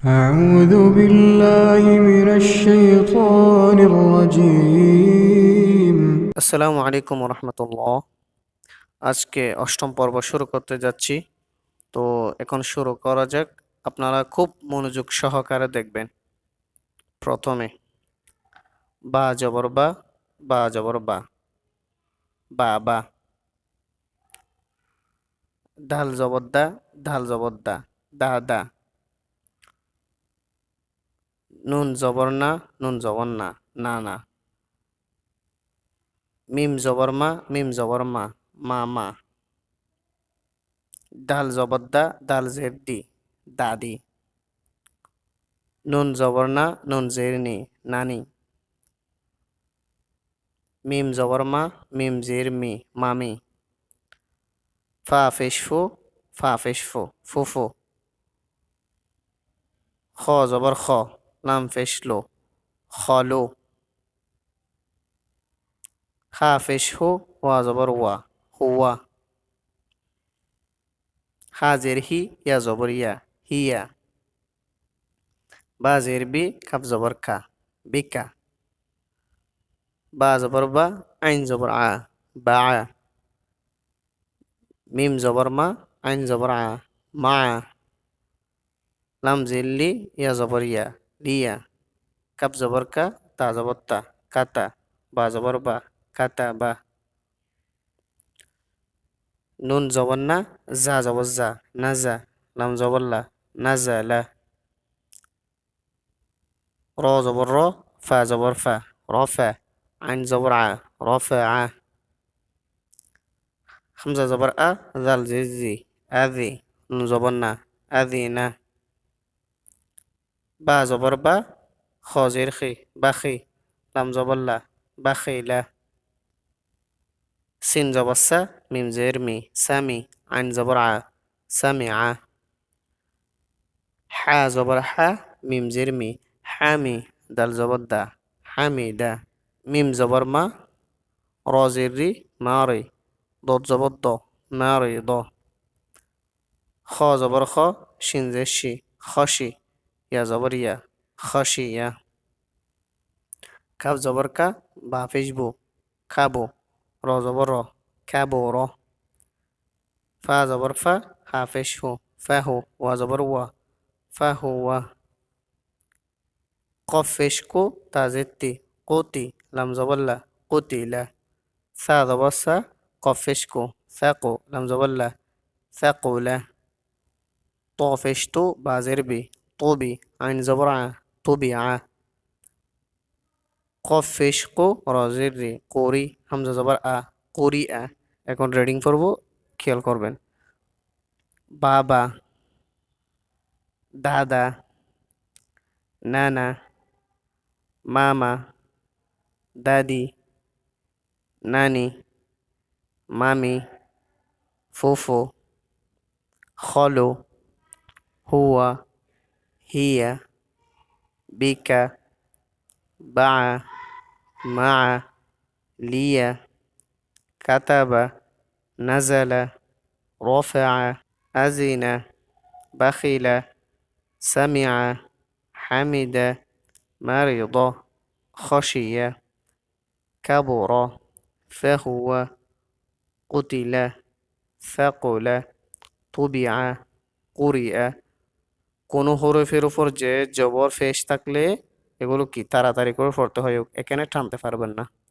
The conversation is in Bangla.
أعوذ بالله من الشيطان الرجيم আসসালামু আলাইকুম রহমতুল্লাহ। আজকে অষ্টম পর্ব শুরু করতে যাচ্ছি। তো এখন শুরু করা যাক। আপনারা খুব মনোযোগ সহকারে দেখবেন। প্রথমে বা জবর বা, বা জবর বা, বা বা। ধাল জবর দা, ধাল জবর দা, দা দা। নুন জবর না, নুন জবর না, না না। মিম জবর মা, মিম জবর মা, মা মা। ডাল জবর দা, ডাল জের দি, দাদি। নুন জবর না, নুন জের নি, নানি। মিম জবর মা, মিম জের মি, মামি। ফা পেশ ফু, ফা পেশ ফু, ফুফু। খ জবর খ, লাম পেশ লো, খলো। খা পেশ হু, ওয়া জবর ওয়া, হুয়া। হা জের হি, ইয়া জবর ইয়া, হিয়া। বা জের বি, কাপ জবর কা, বিকা। বা জবর বা, আইন জবর আ, বা। মিম জবর মা, আইন জবর আ, মা। লাম জের লি, ইয়া জবর ইয়া, লিয়া। কাপ জবর কা, তা জবর তা, কাতা। বা জবর বা, কাতা বা। নুন জবর না, জা জবর জা, না জা। লাম জবর লা, না জা লা। র জবর র, ফা জবর ফা, রফা। আইন জবর আ, রফা আ। হামজা জবর আ, জাল জি জি, আদি। নুন জবর না, আদি না। বা জবর বা, খ জের খি, বাখি। লাম জবর লা, বাখি লা। সিন জবর সা, মিম জের মি, সামি। আইন জবর আ, সামি আ। হা জবর হা, মিম জের মি, হামি। দাল জবর দা, হামিদা। মিম জবর মা, র জের রি, মারি। দত জবর দ, মারি দ। খ জবর খ, শিন জের শি, খসি। ইয়া জবর ইয়া, খসি ইয়া। কাফ জবর কা, বা পেশবু, খাবো। র জবর র, খাবো র। ফা জবর ফা, হা পেশ হু, ফাহু। ওয়া জবর ওয়া, ফাহু ওয়া। কফ পেশ কো, তা জের তি, কোতি। লাম জবর লা, কুতিলা। সা জবর সা, কফ পেশ কো, সাকো। লাম জবর লা, সাকুলা। ত পেশ তো, বা জের বি, তোবি। আইন জবর আ, তোবি আ। কফ পেশ কো, র জের রি, কোরি। হামজা জবর আ, কোরি আ। এখন রিডিং পড়বো, খেয়াল করবেন। বাবা, দাদা, নানা, মামা, দাদি, নানি, মামি, ফুফু, খলো, হুয়া, হিয়া, বিকা, বা, মা, লিয়া, কাতাবা, নাজালা, রফা, আজিনা, বাখিলা, সামিআ, হামিদা, মারিদা, খসিয়া, কাবুরা, ফাহুয়া, কুতিলা, ফাকুলা, তুবিআ, কুরিআ। কোনো হরফের উপর যে জবর ফেস থাকলে এগুলো কি তাড়াতাড়ি করে পড়তে হয়, এখানে টানতে পারবেন না।